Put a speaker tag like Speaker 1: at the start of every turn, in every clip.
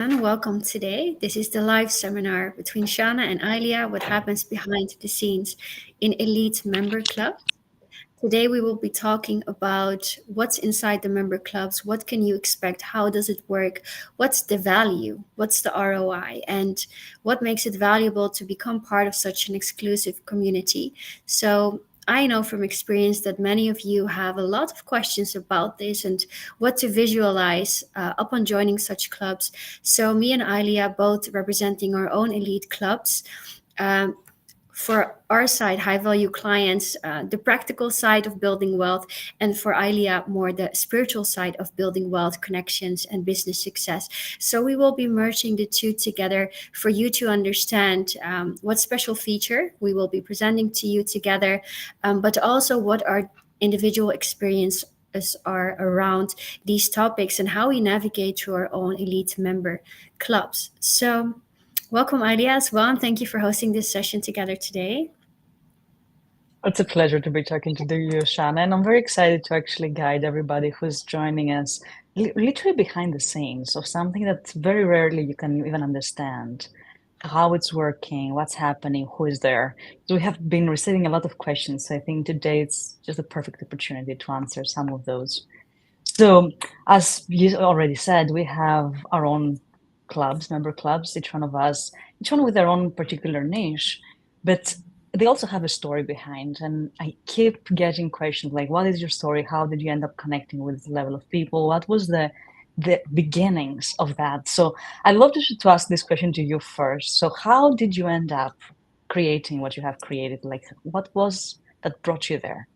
Speaker 1: And welcome today. This is the live seminar between Shana and Alia, what happens behind the scenes in elite member clubs. Today we will be talking about what's inside the member clubs, what can you expect, how does it work, what's the value, what's the ROI, and what makes it valuable to become part of such an exclusive community. So I know from experience that many of you have a lot of questions about this and what to visualize upon joining such clubs. So me and Alia, both representing our own elite clubs, um, for our side, high value clients, the practical side of building wealth, and for Ilia, more the spiritual side of building wealth, connections, and business success. So we will be merging the two together for you to understand what special feature we will be presenting to you together, but also what our individual experience are around these topics and how we navigate through our own elite member clubs. So welcome, Alia, as well, and thank you for hosting this session together today.
Speaker 2: It's a pleasure to be talking to you, Shana, and I'm very excited to actually guide everybody who's joining us literally behind the scenes of something that very rarely you can even understand how it's working, what's happening, who is there. So we have been receiving a lot of questions. So I think today it's just a perfect opportunity to answer some of those. So as you already said, we have our own clubs, member clubs, each one of us, each one with their own particular niche, but they also have a story behind. And I keep getting questions like, what is your story? How did you end up connecting with this level of people? What was the beginnings of that? So I'd love to ask this question to you first. So how did you end up creating what you have created? Like, what was that brought you there?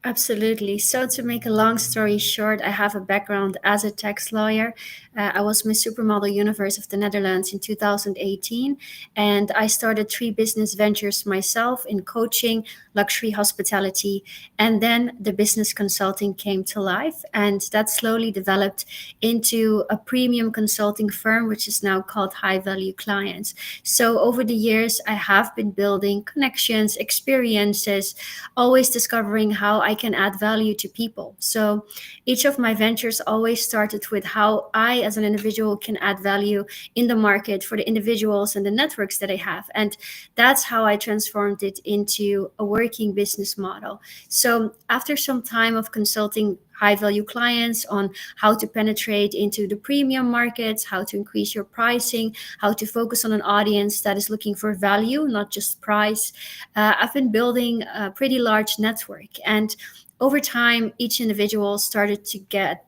Speaker 1: Absolutely. So, to make a long story short, I have a background as a tax lawyer. I was Miss Supermodel Universe of the Netherlands in 2018, and I started three business ventures myself in coaching, luxury hospitality, and then the business consulting came to life. And that slowly developed into a premium consulting firm, which is now called High Value Clients. So, over the years, I have been building connections, experiences, always discovering how I can add value to people. So each of my ventures always started with how I, as an individual, can add value in the market for the individuals and the networks that I have. And that's how I transformed it into a working business model. So after some time of consulting high value clients on how to penetrate into the premium markets, how to increase your pricing, how to focus on an audience that is looking for value, not just price. I've been building a pretty large network, and over time, each individual started to get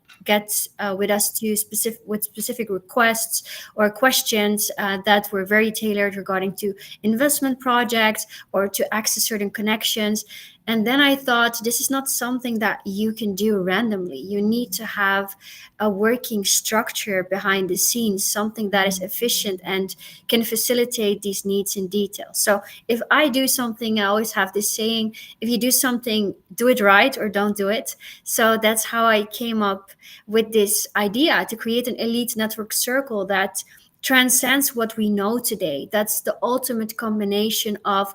Speaker 1: with us to specific requests or questions that were very tailored regarding to investment projects or to access certain connections. And then I thought, this is not something that you can do randomly. You need to have a working structure behind the scenes, something that is efficient and can facilitate these needs in detail. So if I do something, I always have this saying, if you do something, do it right or don't do it. So that's how I came up with this idea to create an elite network circle that transcends what we know today. That's the ultimate combination of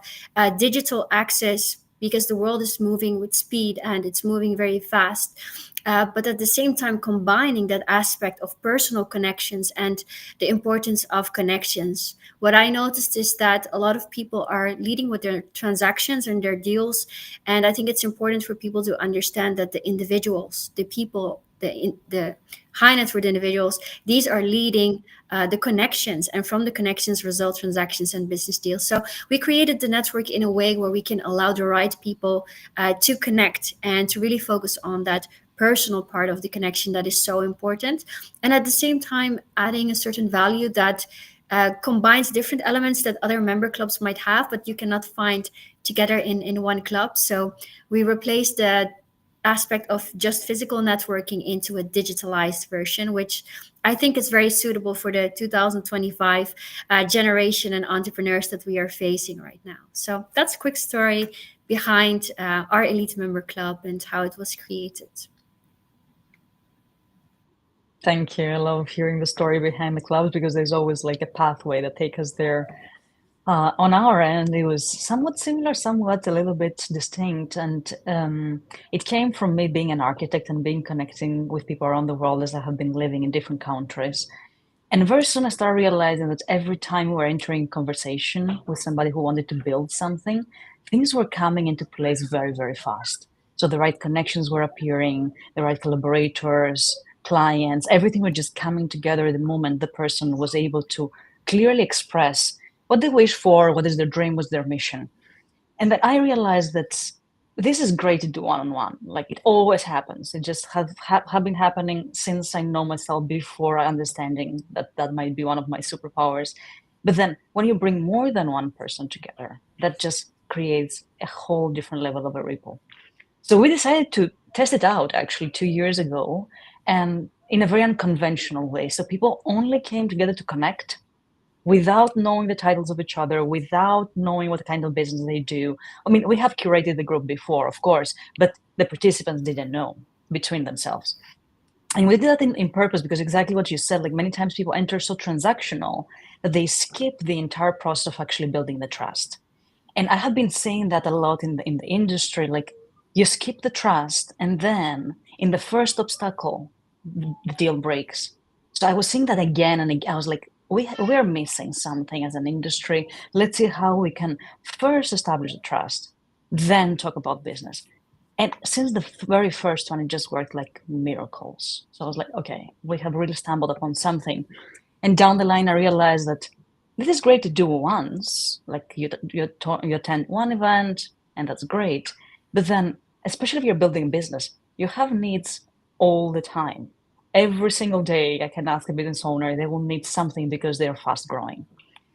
Speaker 1: digital access, because the world is moving with speed and it's moving very fast. But at the same time, combining that aspect of personal connections and the importance of connections. What I noticed is that a lot of people are leading with their transactions and their deals. And I think it's important for people to understand that the individuals, the people, the high net worth individuals, these are leading the connections, and from the connections result transactions and business deals. So we created the network in a way where we can allow the right people to connect and to really focus on that personal part of the connection that is so important, and at the same time adding a certain value that combines different elements that other member clubs might have, but you cannot find together in one club. So we replaced the aspect of just physical networking into a digitalized version, which I think is very suitable for the 2025 generation and entrepreneurs that we are facing right now. So that's a quick story behind our elite member club and how it was created.
Speaker 2: Thank you. I love hearing the story behind the clubs because there's always like a pathway that take us there. On our end, it was somewhat similar, somewhat a little bit distinct, and it came from me being an architect and being connecting with people around the world as I have been living in different countries. And very soon I started realizing that every time we were entering conversation with somebody who wanted to build something, things were coming into place very, very fast. So the right connections were appearing, the right collaborators, clients, everything was just coming together the moment the person was able to clearly express what they wish for, what is their dream, what's their mission. And then I realized that this is great to do one-on-one. Like it always happens. It just have been happening since I know myself before understanding that that might be one of my superpowers. But then when you bring more than one person together, that just creates a whole different level of a ripple. So we decided to test it out actually 2 years ago, and in a very unconventional way. So people only came together to connect without knowing the titles of each other, without knowing what kind of business they do. I mean, we have curated the group before, of course, but the participants didn't know between themselves. And we did that in purpose because exactly what you said, like many times people enter so transactional that they skip the entire process of actually building the trust. And I have been saying that a lot in the industry, like you skip the trust and then in the first obstacle, the deal breaks. So I was seeing that again and again. I was like, we're missing something as an industry. Let's see how we can first establish the trust, then talk about business. And since the very first one, it just worked like miracles. So I was like, okay, we have really stumbled upon something. And down the line, I realized that this is great to do once, like you attend one event, and that's great. But then, especially if you're building a business, you have needs all the time. Every single day, I can ask a business owner, they will need something because they're fast growing.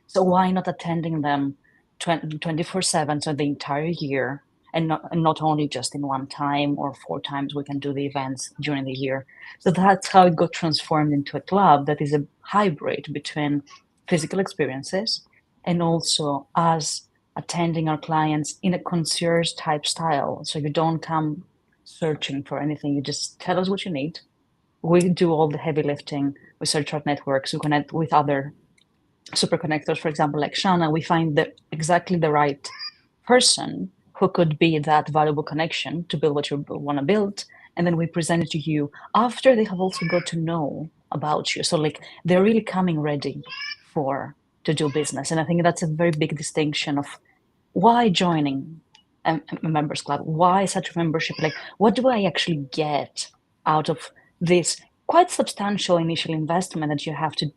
Speaker 2: So why not attending them 24/7, so the entire year, and not only just in one time or 4 times we can do the events during the year. So that's how it got transformed into a club that is a hybrid between physical experiences and also us attending our clients in a concierge type style. So you don't come searching for anything, you just tell us what you need. We do all the heavy lifting. We search our networks, we connect with other super connectors, for example, like Shana, we find exactly the right person who could be that valuable connection to build what you want to build. And then we present it to you after they have also got to know about you. So like they're really coming ready for to do business. And I think that's a very big distinction of why joining a members club? Why such a membership? Like what do I actually get out of this quite substantial initial investment that you have to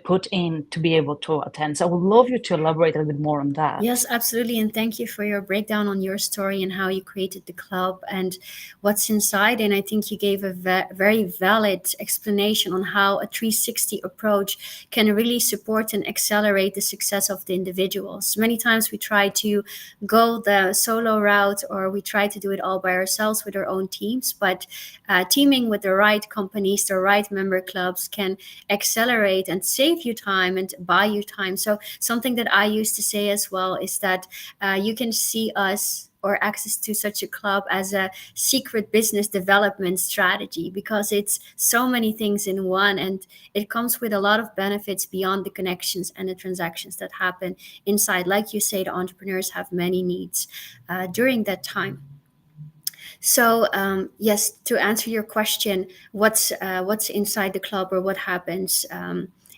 Speaker 2: put in to be able to attend. So I would love you to elaborate a little bit more on that.
Speaker 1: Yes, absolutely. And thank you for your breakdown on your story and how you created the club and what's inside. And I think you gave a very valid explanation on how a 360 approach can really support and accelerate the success of the individuals. Many times we try to go the solo route or we try to do it all by ourselves with our own teams, but teaming with the right companies, the right member clubs can accelerate and save you time and buy you time. So something that I used to say as well is that you can see us or access to such a club as a secret business development strategy because it's so many things in one and it comes with a lot of benefits beyond the connections and the transactions that happen inside. Like you say, the entrepreneurs have many needs during that time. So yes, to answer your question, what's inside the club or what happens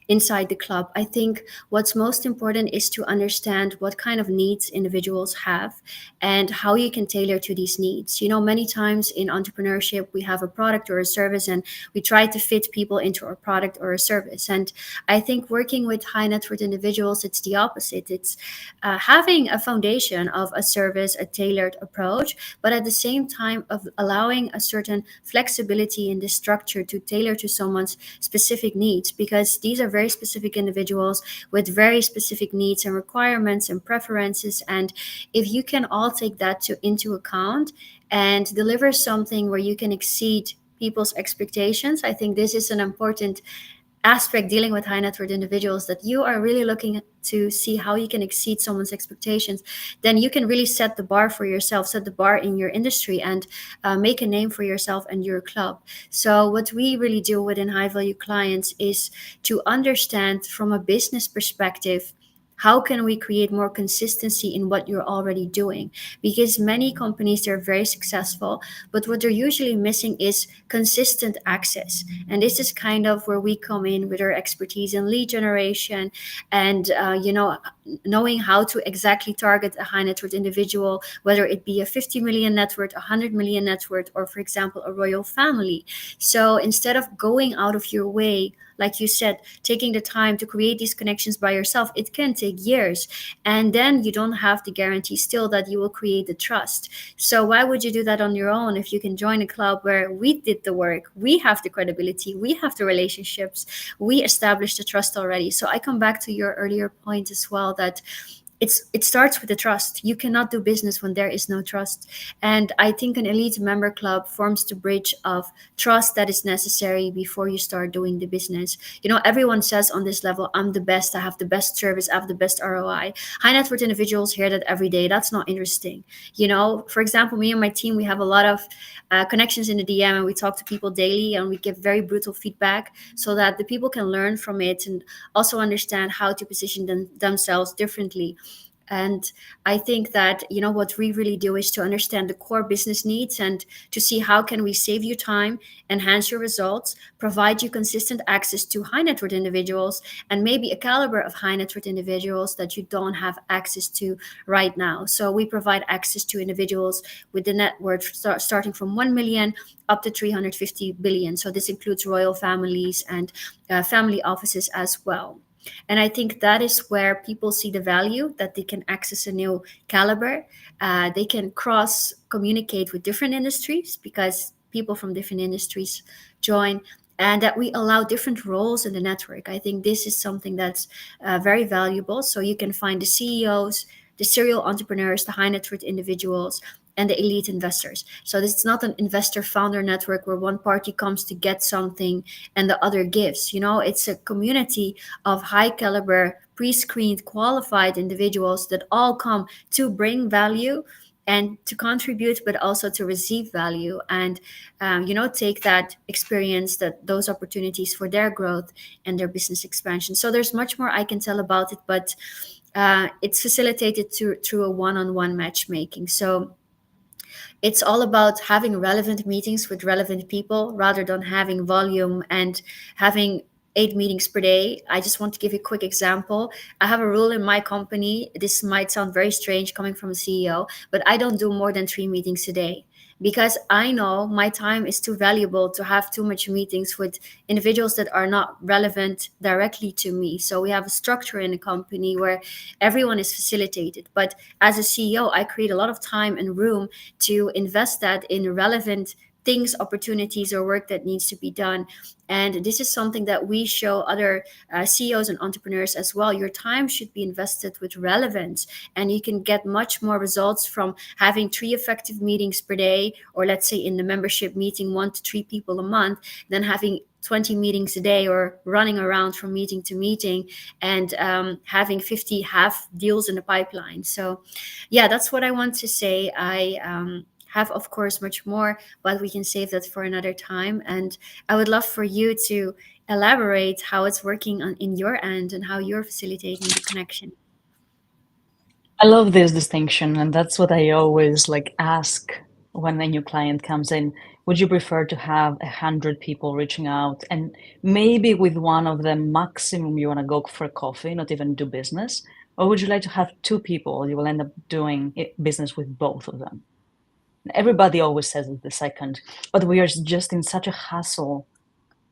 Speaker 1: inside the club, I think what's most important is to understand what kind of needs individuals have and how you can tailor to these needs. You know, many times in entrepreneurship, we have a product or a service and we try to fit people into our product or a service. And I think working with high net worth individuals, it's the opposite. It's having a foundation of a service, a tailored approach, but at the same time of allowing a certain flexibility in the structure to tailor to someone's specific needs, because these are very specific individuals with very specific needs and requirements and preferences. And if you can all take that into account and deliver something where you can exceed people's expectations, I think this is an important aspect dealing with high net worth individuals, that you are really looking to see how you can exceed someone's expectations. Then you can really set the bar for yourself, set the bar in your industry, and make a name for yourself and your club. So what we really do within high value clients is to understand from a business perspective how can we create more consistency in what you're already doing? Because many companies, they're very successful, but what they're usually missing is consistent access. And this is kind of where we come in with our expertise in lead generation and knowing how to exactly target a high net worth individual, whether it be a 50 million net worth, 100 million net worth, or for example a royal family. So instead of going out of your way, like you said, taking the time to create these connections by yourself, it can take years. And then you don't have the guarantee still that you will create the trust. So why would you do that on your own if you can join a club where we did the work, we have the credibility, we have the relationships, we established the trust already? So I come back to your earlier point as well, that it starts with the trust. You cannot do business when there is no trust. And I think an elite member club forms the bridge of trust that is necessary before you start doing the business. Everyone says on this level, I'm the best, I have the best service, I have the best ROI. High net worth individuals hear that every day. That's not interesting. For example, me and my team, we have a lot of connections in the DM, and we talk to people daily, and we give very brutal feedback so that the people can learn from it and also understand how to position themselves differently. And I think that what we really do is to understand the core business needs and to see how can we save you time, enhance your results, provide you consistent access to high net worth individuals, and maybe a caliber of high net worth individuals that you don't have access to right now. So we provide access to individuals with the net worth starting from 1 million up to 350 billion. So this includes royal families and family offices as well. And I think that is where people see the value, that they can access a new caliber. They can cross communicate with different industries because people from different industries join, and that we allow different roles in the network. I think this is something that's very valuable. So you can find the CEOs, the serial entrepreneurs, the high net worth individuals, and the elite investors. So this is not an investor founder network where one party comes to get something and the other gives. It's a community of high caliber, pre-screened, qualified individuals that all come to bring value and to contribute, but also to receive value and take that experience, that those opportunities for their growth and their business expansion. So there's much more I can tell about it, but it's facilitated through a one-on-one matchmaking. So it's all about having relevant meetings with relevant people rather than having volume and having 8 meetings per day. I just want to give you a quick example. I have a rule in my company. This might sound very strange coming from a CEO, but I don't do more than 3 meetings a day because I know my time is too valuable to have too much meetings with individuals that are not relevant directly to me. So we have a structure in the company where everyone is facilitated. But as a CEO, I create a lot of time and room to invest that in relevant things, opportunities, or work that needs to be done. And this is something that we show other CEOs and entrepreneurs as well. Your time should be invested with relevance, and you can get much more results from having 3 effective meetings per day, or let's say in the membership meeting 1 to 3 people a month, than having 20 meetings a day or running around from meeting to meeting and having 50 half deals in the pipeline. So yeah, that's what I want to say. I have, of course, much more, but we can save that for another time. And I would love for you to elaborate how it's working in your end and how you're facilitating the connection.
Speaker 2: I love this distinction, and that's what I always ask when a new client comes in. Would you prefer to have 100 people reaching out, and maybe with one of them maximum you want to go for coffee, not even do business, or would you like to have 2 people you will end up doing business with both of them? Everybody always says the second, but we are just in such a hustle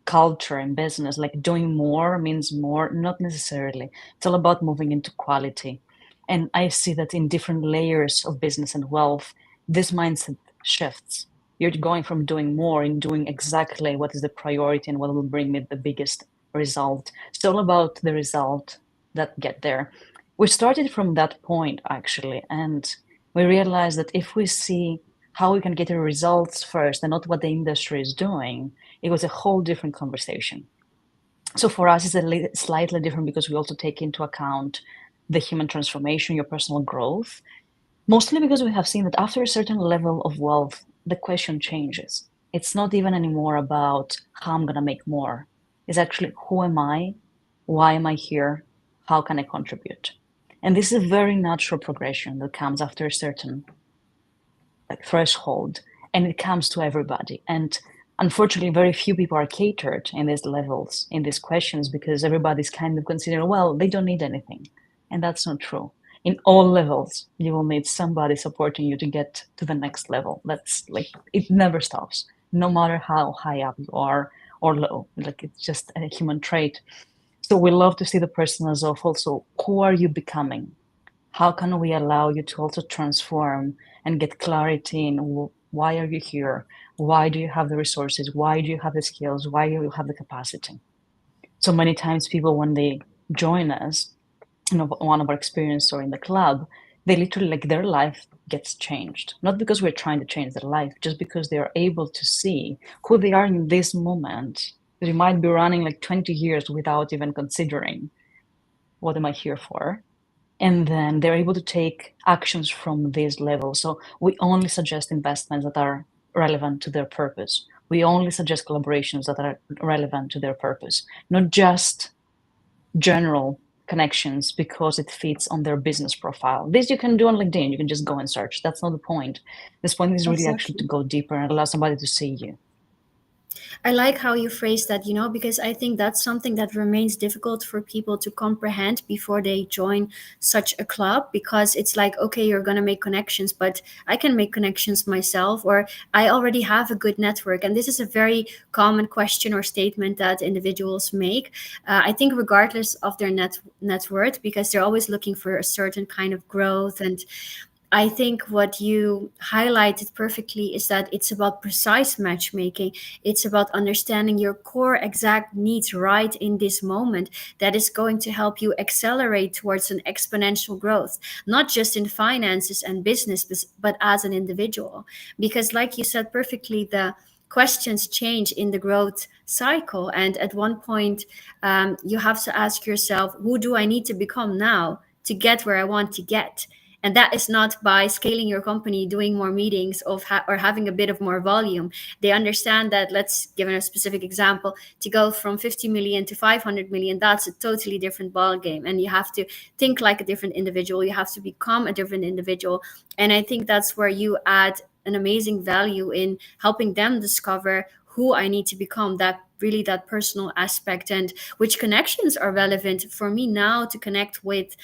Speaker 2: culture in business. Like doing more means more, not necessarily. It's all about moving into quality. And I see that in different layers of business and wealth, this mindset shifts. You're going from doing more and doing exactly what is the priority and what will bring me the biggest result. It's all about the result that get there. We started from that point actually, and we realized that if we see how we can get the results first and not what the industry is doing, it was a whole different conversation. So for us, it's slightly different because we also take into account the human transformation, your personal growth, mostly because we have seen that after a certain level of wealth, the question changes. It's not even anymore about how I'm going to make more. It's actually who am I? Why am I here? How can I contribute? And this is a very natural progression that comes after a certain like threshold, and it comes to everybody. And unfortunately, very few people are catered in these levels, in these questions, because everybody's kind of considering, well, they don't need anything. And that's not true. In all levels, you will need somebody supporting you to get to the next level. That's like, it never stops, no matter how high up you are or low. Like, it's just a human trait. So we love to see the person as of also, who are you becoming? How can we allow you to also transform and get clarity in why are you here? Why do you have the resources? Why do you have the skills? Why do you have the capacity? So many times people, when they join us, one of our experience or in the club, they literally like their life gets changed. Not because we're trying to change their life, just because they are able to see who they are in this moment. They might be running like 20 years without even considering what am I here for, and then they're able to take actions from this level. So we only suggest investments that are relevant to their purpose. We only suggest collaborations that are relevant to their purpose, not just general connections because it fits on their business profile. This you can do on LinkedIn. You can just go and search. That's not the point. This point is really actually to
Speaker 1: Exactly.
Speaker 2: go deeper and allow somebody to see you.
Speaker 1: I like how you phrase that, because I think that's something that remains difficult for people to comprehend before they join such a club, because it's like, okay, you're going to make connections, but I can make connections myself, or I already have a good network. And this is a very common question or statement that individuals make. I think regardless of their net worth, because they're always looking for a certain kind of growth. And I think what you highlighted perfectly is that it's about precise matchmaking. It's about understanding your core exact needs right in this moment, that is going to help you accelerate towards an exponential growth, not just in finances and business, but as an individual. Because, like you said perfectly, the questions change in the growth cycle. And at one point, you have to ask yourself, who do I need to become now to get where I want to get? And that is not by scaling your company, doing more meetings or having a bit of more volume. They understand that, let's give a specific example, to go from 50 million to 500 million, that's a totally different ball game. And you have to think like a different individual. You have to become a different individual. And I think that's where you add an amazing value in helping them discover who I need to become, that really that personal aspect, and which connections are relevant for me now to connect with,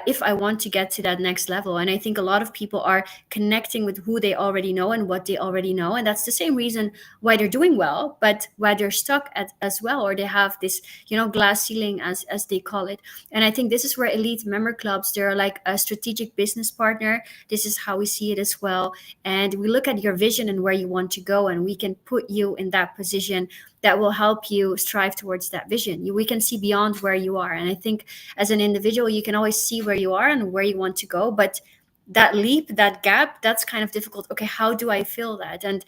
Speaker 1: if I want to get to that next level. And I think a lot of people are connecting with who they already know and what they already know. And that's the same reason why they're doing well, but why they're stuck as well, or they have this, glass ceiling, as they call it. And I think this is where elite member clubs, they're like a strategic business partner. This is how we see it as well. And we look at your vision and where you want to go, and we can put you in that position that will help you strive towards that vision. We can see beyond where you are. And I think as an individual, you can always see where you are and where you want to go. But that leap, that gap, that's kind of difficult. Okay, how do I fill that? And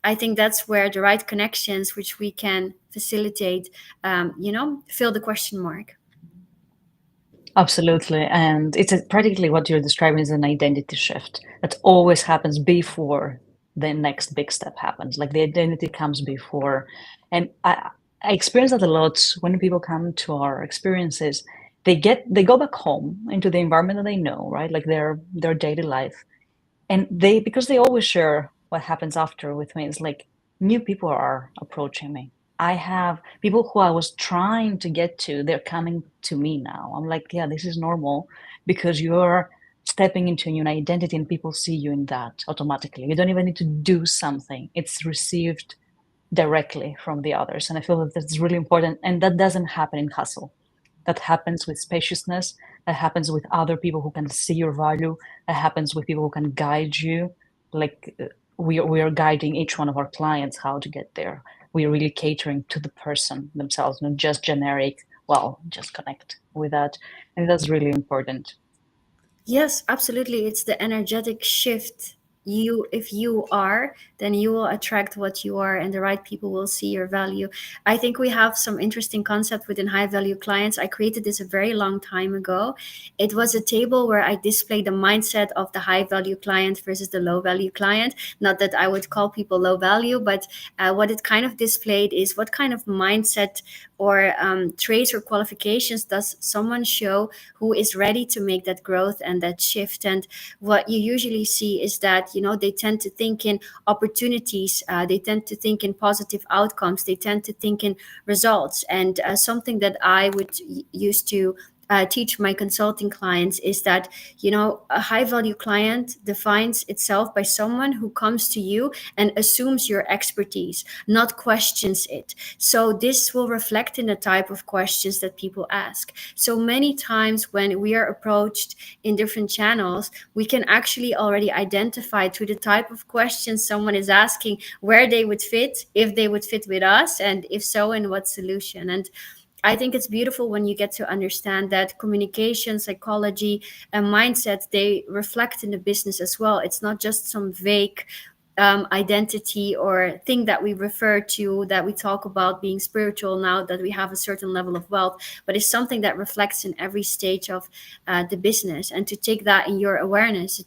Speaker 1: I think that's where the right connections, which we can facilitate, fill the question mark.
Speaker 2: Absolutely. And it's practically what you're describing is an identity shift that always happens before the next big step happens. Like the identity comes before. And I experience that a lot when people come to our experiences. They go back home into the environment that they know, right? Like their daily life. And because they always share what happens after with me, it's like new people are approaching me. I have people who I was trying to get to, they're coming to me now. I'm like, yeah, this is normal because you're stepping into a new identity and people see you in that automatically. You don't even need to do something. It's received directly from the others. And I feel that that's really important. And that doesn't happen in hustle. That happens with spaciousness. That happens with other people who can see your value. That happens with people who can guide you. Like we are guiding each one of our clients how to get there. We are really catering to the person themselves, not just generic, well, just connect with that. And that's really important.
Speaker 1: Yes, absolutely. It's the energetic shift if you are, then you will attract what you are, and the right people will see your value. I think we have some interesting concept within high value clients. I created this a very long time ago. It was a table where I displayed the mindset of the high value client versus the low value client. Not that I would call people low value, but what it kind of displayed is what kind of mindset or traits or qualifications does someone show who is ready to make that growth and that shift. And what you usually see is that, they tend to think in opportunities, they tend to think in positive outcomes, they tend to think in results. And something that I would use to teach my consulting clients is that, a high value client defines itself by someone who comes to you and assumes your expertise, not questions it. So this will reflect in the type of questions that people ask. So many times when we are approached in different channels, we can actually already identify through the type of questions someone is asking where they would fit, if they would fit with us, and if so, in what solution. And I think it's beautiful when you get to understand that communication, psychology, and mindset, they reflect in the business as well. It's not just some vague identity or thing that we refer to, that we talk about being spiritual now that we have a certain level of wealth, but it's something that reflects in every stage of the business. And to take that in your awareness,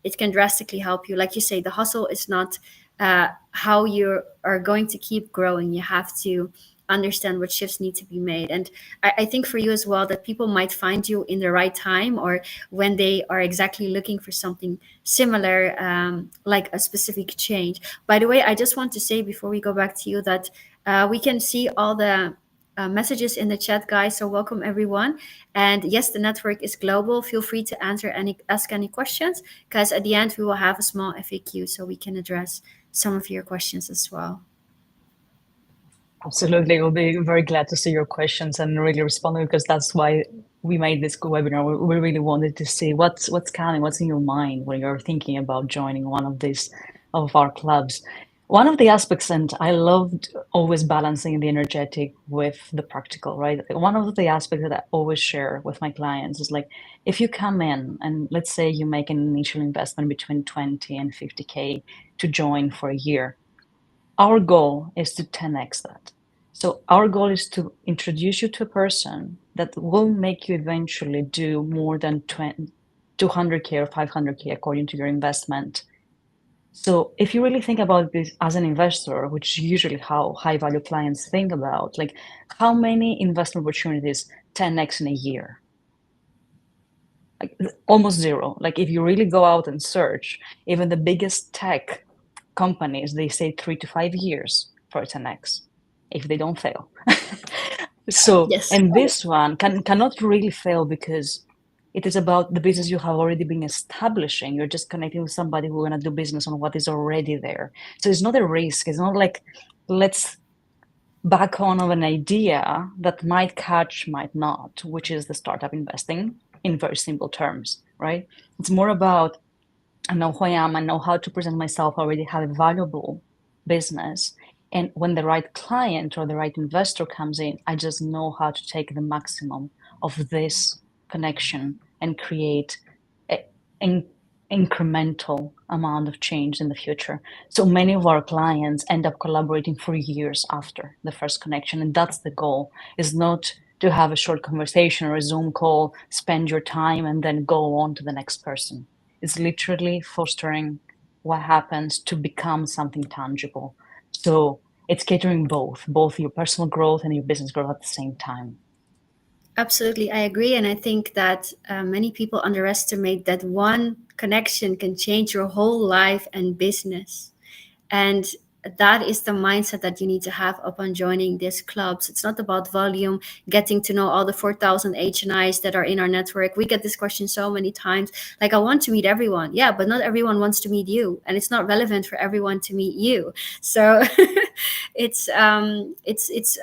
Speaker 1: it can drastically help you. Like you say, the hustle is not how you are going to keep growing. You have to understand what shifts need to be made. And I think for you as well, that people might find you in the right time, or when they are exactly looking for something similar, like a specific change. By the way, I just want to say before we go back to you that we can see all the messages in the chat, guys. So welcome everyone. And yes, the network is global. Feel free to ask any questions, because at the end we will have a small FAQ so we can address some of your questions as well.
Speaker 2: Absolutely. We'll be very glad to see your questions and really respond, because that's why we made this webinar. We really wanted to see what's coming, what's in your mind when you're thinking about joining one of our clubs. One of the aspects, and I loved always balancing the energetic with the practical, right? One of the aspects that I always share with my clients is like, if you come in and let's say you make an initial investment between 20 and 50K to join for a year, our goal is to 10x that. So our goal is to introduce you to a person that will make you eventually do more than 200K or 500K according to your investment. So if you really think about this as an investor, which is usually how high value clients think about, like how many investment opportunities 10x in a year? Like almost zero. Like if you really go out and search, even the biggest tech companies, they say 3 to 5 years for a 10x if they don't fail. So,
Speaker 1: Yes.
Speaker 2: and this one cannot really fail because it is about the business you have already been establishing. You're just connecting with somebody who want to do business on what is already there. So it's not a risk. It's not like let's back on of an idea that might catch, might not, which is the startup investing in very simple terms, right? It's more about I know who I am, I know how to present myself, I already have a valuable business. And when the right client or the right investor comes in, I just know how to take the maximum of this connection and create an incremental amount of change in the future. So many of our clients end up collaborating for years after the first connection. And that's the goal, is not to have a short conversation or a Zoom call, spend your time and then go on to the next person. It's literally fostering what happens to become something tangible. So it's catering both your personal growth and your business growth at the same time.
Speaker 1: Absolutely, I agree. And I think that many people underestimate that one connection can change your whole life and business. And that is the mindset that you need to have upon joining these clubs. It's not about volume, getting to know all the 4,000 HNIs that are in our network. We get this question so many times. Like, I want to meet everyone. Yeah, but not everyone wants to meet you. And it's not relevant for everyone to meet you. So it's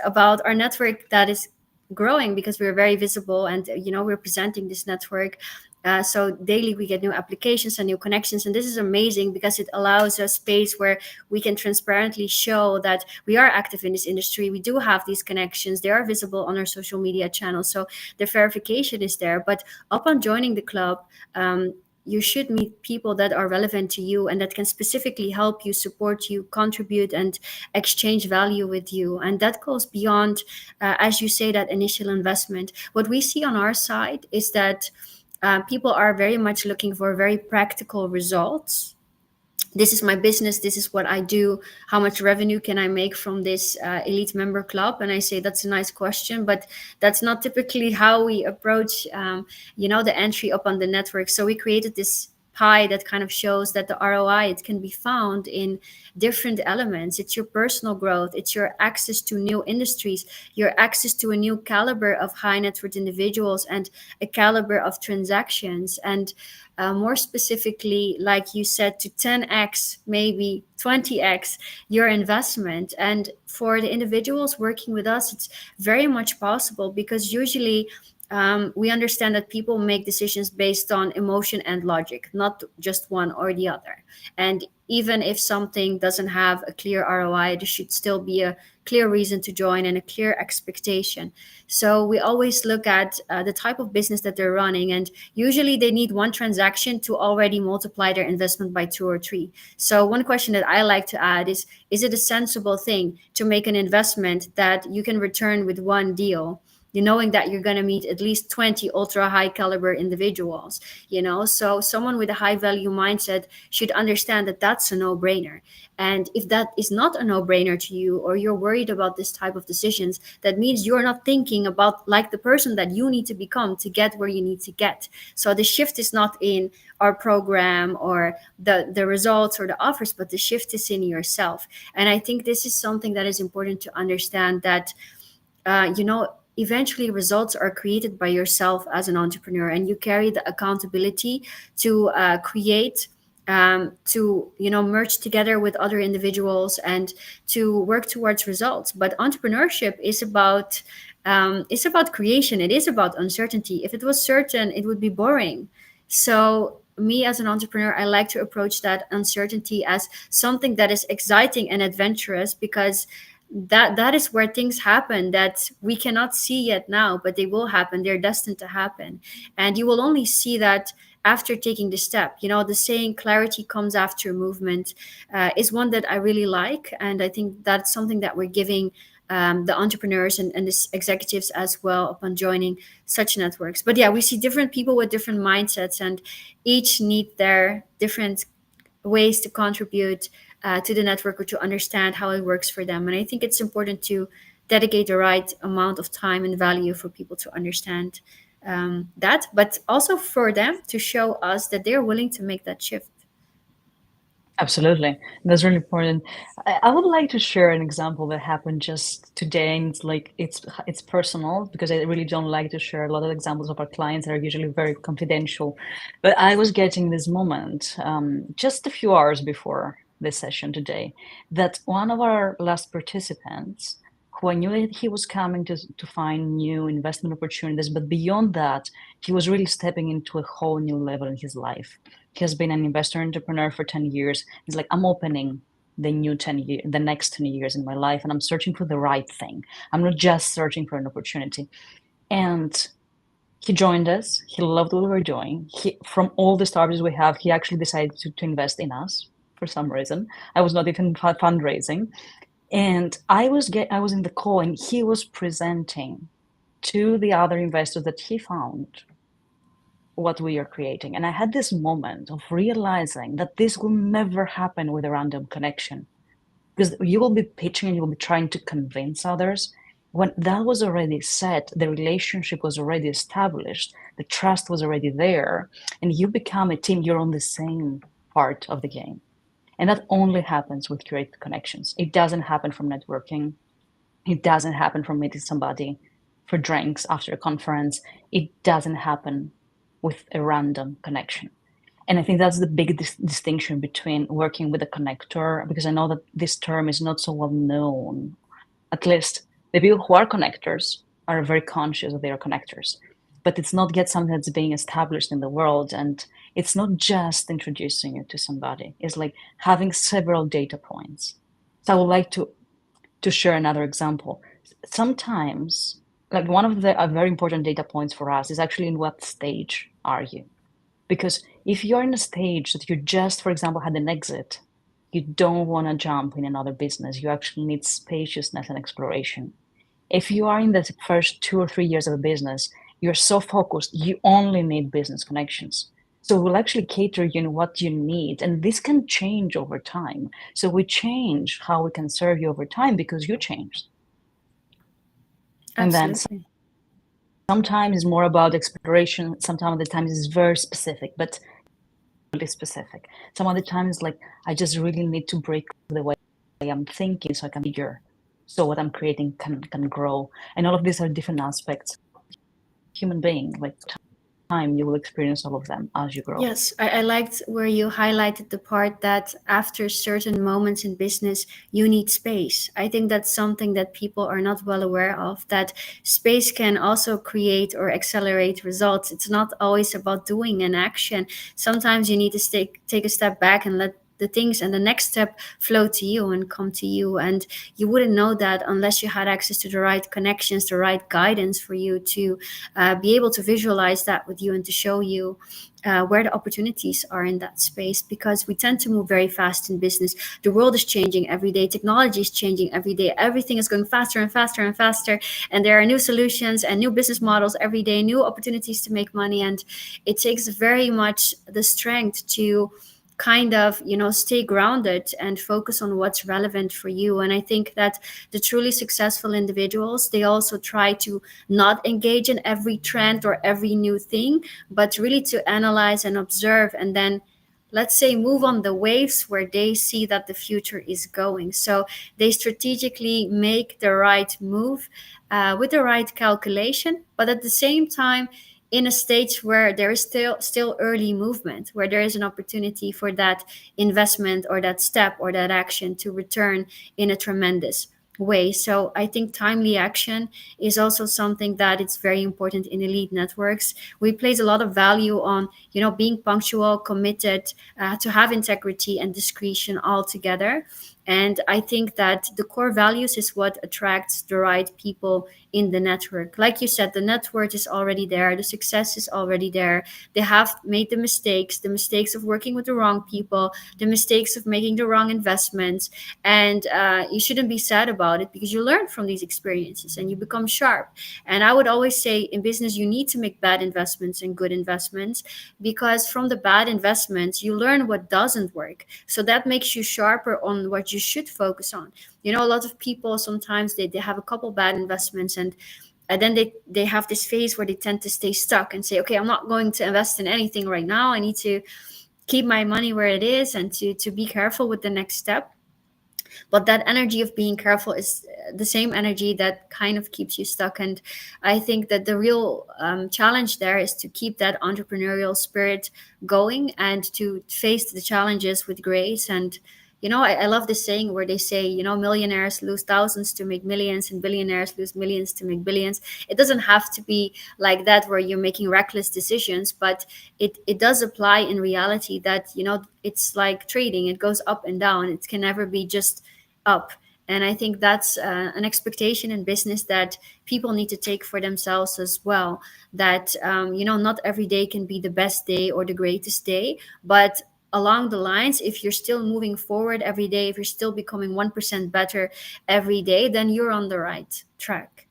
Speaker 1: about our network that is growing because we're very visible, and we're presenting this network. So daily we get new applications and new connections, and this is amazing because it allows a space where we can transparently show that we are active in this industry. We do have these connections, they are visible on our social media channels, so the verification is there. But upon joining the club, you should meet people that are relevant to you and that can specifically help you, support you, contribute, and exchange value with you. And that goes beyond, as you say, that initial investment. What we see on our side is that people are very much looking for very practical results. This is my business, this is what I do, how much revenue can I make from this elite member club? And I say that's a nice question, but that's not typically how we approach the entry up on the network. So we created this pie that kind of shows that the ROI, it can be found in different elements. It's your personal growth, it's your access to new industries, your access to a new caliber of high net worth individuals and a caliber of transactions. And more specifically, like you said, to 10x, maybe 20x your investment. And for the individuals working with us, it's very much possible, because usually we understand that people make decisions based on emotion and logic, not just one or the other. And even if something doesn't have a clear ROI, there should still be a clear reason to join and a clear expectation. So we always look at the type of business that they're running, and usually they need one transaction to already multiply their investment by two or three. So one question that I like to add is it a sensible thing to make an investment that you can return with one deal, you knowing that you're going to meet at least 20 ultra high caliber individuals? So someone with a high value mindset should understand that that's a no brainer. And if that is not a no brainer to you, or you're worried about this type of decisions, that means you're not thinking about like the person that you need to become to get where you need to get. So the shift is not in our program or the results or the offers, but the shift is in yourself. And I think this is something that is important to understand, that eventually results are created by yourself as an entrepreneur, and you carry the accountability to create, to merge together with other individuals and to work towards results. But entrepreneurship is about creation. It is about uncertainty. If it was certain, it would be boring. So me as an entrepreneur, I like to approach that uncertainty as something that is exciting and adventurous, because that is where things happen that we cannot see yet now, but they will happen. They're destined to happen. And you will only see that after taking the step. The saying clarity comes after movement is one that I really like. And I think that's something that we're giving the entrepreneurs and the executives as well upon joining such networks. But yeah, we see different people with different mindsets, and each need their different ways to contribute to the network, or to understand how it works for them. And I think it's important to dedicate the right amount of time and value for people to understand that, but also for them to show us that they're willing to make that shift.
Speaker 2: Absolutely. That's really important. I would like to share an example that happened just today, and it's personal, because I really don't like to share a lot of examples of our clients that are usually very confidential. But I was getting this moment just a few hours before this session today, that one of our last participants, who I knew that he was coming to find new investment opportunities, but beyond that, he was really stepping into a whole new level in his life. He has been an investor entrepreneur for 10 years. He's like, I'm opening the next 10 years in my life, and I'm searching for the right thing. I'm not just searching for an opportunity. And he joined us. He loved what we were doing. From all the startups we have, he actually decided to invest in us for some reason. I was not even fundraising. And I was in the call, and he was presenting to the other investors that he found what we are creating. And I had this moment of realizing that this will never happen with a random connection, because you will be pitching and you will be trying to convince others. When that was already set, the relationship was already established, the trust was already there, and you become a team. You're on the same part of the game. And that only happens with creative connections. It doesn't happen from networking. It doesn't happen from meeting somebody for drinks after a conference. It doesn't happen with a random connection. And I think that's the big distinction between working with a connector, because I know that this term is not so well known. At least the people who are connectors are very conscious that they are connectors, but it's not yet something that's being established in the world. And it's not just introducing you to somebody. It's like having several data points. So I would like to share another example. Sometimes, like one of the very important data points for us is actually in what stage are you? Because if you're in a stage that you just, for example, had an exit, you don't want to jump in another business. You actually need spaciousness and exploration. If you are in the first 2 or 3 years of a business, you're so focused, you only need business connections. So we'll actually cater you in what you need. And this can change over time. So we change how we can serve you over time because you changed. And then
Speaker 1: Absolutely.
Speaker 2: sometimes it's more about exploration. Sometimes the times it's very specific, but really specific. Some other times, like I just really need to break the way I'm thinking so I can figure. So what I'm creating can grow. And all of these are different aspects. Human being, like time, you will experience all of them as you grow.
Speaker 1: Yes, I liked where you highlighted the part that after certain moments in business, you need space. I think that's something that people are not well aware of, that space can also create or accelerate results. It's not always about doing an action. Sometimes you need to take a step back and let the things and the next step flow to you and come to you. And you wouldn't know that unless you had access to the right connections, the right guidance for you to be able to visualize that with you and to show you where the opportunities are in that space, because we tend to move very fast in business. The world is changing every day, technology is changing every day, everything is going faster and faster and faster, and there are new solutions and new business models every day, new opportunities to make money. And it takes very much the strength to kind of stay grounded and focus on what's relevant for you. And I think that the truly successful individuals, they also try to not engage in every trend or every new thing, but really to analyze and observe, and then, let's say, move on the waves where they see that the future is going. So they strategically make the right move with the right calculation, but at the same time in a stage where there is still early movement, where there is an opportunity for that investment or that step or that action to return in a tremendous way. So I think timely action is also something that it's very important in elite networks. We place a lot of value on being punctual, committed, to have integrity and discretion all together. And I think that the core values is what attracts the right people in the network. Like you said, the network is already there, the success is already there. They have made the mistakes of working with the wrong people, the mistakes of making the wrong investments. And you shouldn't be sad about it, because you learn from these experiences and you become sharp. And I would always say in business, you need to make bad investments and good investments, because from the bad investments, you learn what doesn't work. So that makes you sharper on what you should focus on. A lot of people sometimes they have a couple bad investments, and then they have this phase where they tend to stay stuck and say, okay, I'm not going to invest in anything right now. I need to keep my money where it is and to be careful with the next step. But that energy of being careful is the same energy that kind of keeps you stuck. And I think that the real challenge there is to keep that entrepreneurial spirit going and to face the challenges with grace. And I love this saying where they say, millionaires lose thousands to make millions, and billionaires lose millions to make billions. It doesn't have to be like that where you're making reckless decisions, but it does apply in reality that, it's like trading. It goes up and down. It can never be just up. And I think that's an expectation in business that people need to take for themselves as well. That, not every day can be the best day or the greatest day, but along the lines, if you're still moving forward every day, if you're still becoming 1% better every day, then you're on the right track.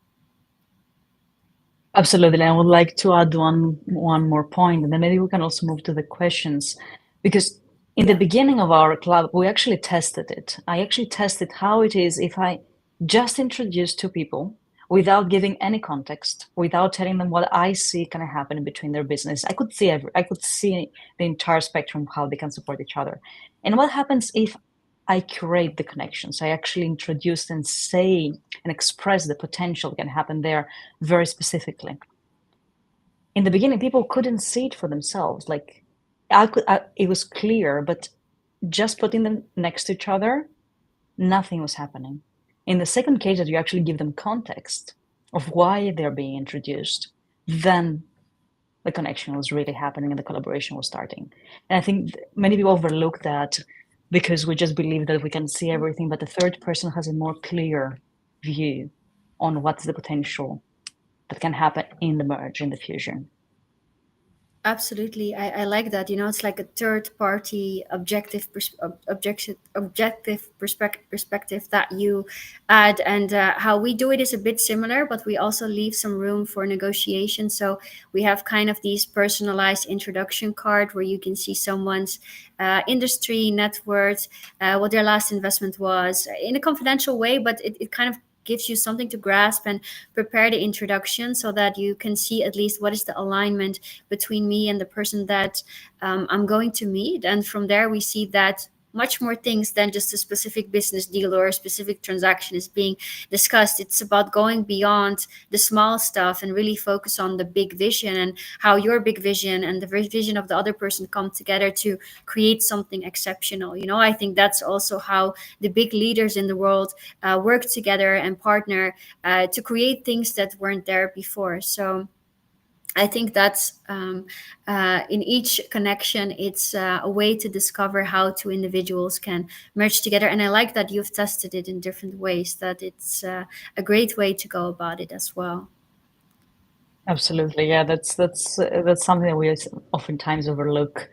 Speaker 2: Absolutely. I would like to add one more point, and then maybe we can also move to the questions. Because in the
Speaker 1: Yeah.
Speaker 2: beginning of our club, we actually tested it. I actually tested how it is if I just introduce two people without giving any context, without telling them what I see kind of happen between their business. I could see the entire spectrum of how they can support each other. And what happens if I curate the connections? I actually introduce and say and express the potential that can happen there very specifically. In the beginning, people couldn't see it for themselves. Like it was clear, but just putting them next to each other, nothing was happening. In the second case, that you actually give them context of why they're being introduced, then the connection was really happening and the collaboration was starting. And I think many people overlook that because we just believe that we can see everything, but the third person has a more clear view on what's the potential that can happen in the merge, in the fusion.
Speaker 1: Absolutely, I like that. It's like a third party objective perspective that you add, and how we do it is a bit similar, but we also leave some room for negotiation. So we have kind of these personalized introduction card where you can see someone's industry, net worth, what their last investment was, in a confidential way, but it kind of gives you something to grasp and prepare the introduction so that you can see at least what is the alignment between me and the person that I'm going to meet. And from there, we see that much more things than just a specific business deal or a specific transaction is being discussed. It's about going beyond the small stuff and really focus on the big vision and how your big vision and the vision of the other person come together to create something exceptional. I think that's also how the big leaders in the world work together and partner to create things that weren't there before. So I think that's in each connection, it's a way to discover how two individuals can merge together. And I like that you've tested it in different ways, that it's a great way to go about it as well.
Speaker 2: Absolutely, yeah. That's something that we oftentimes overlook.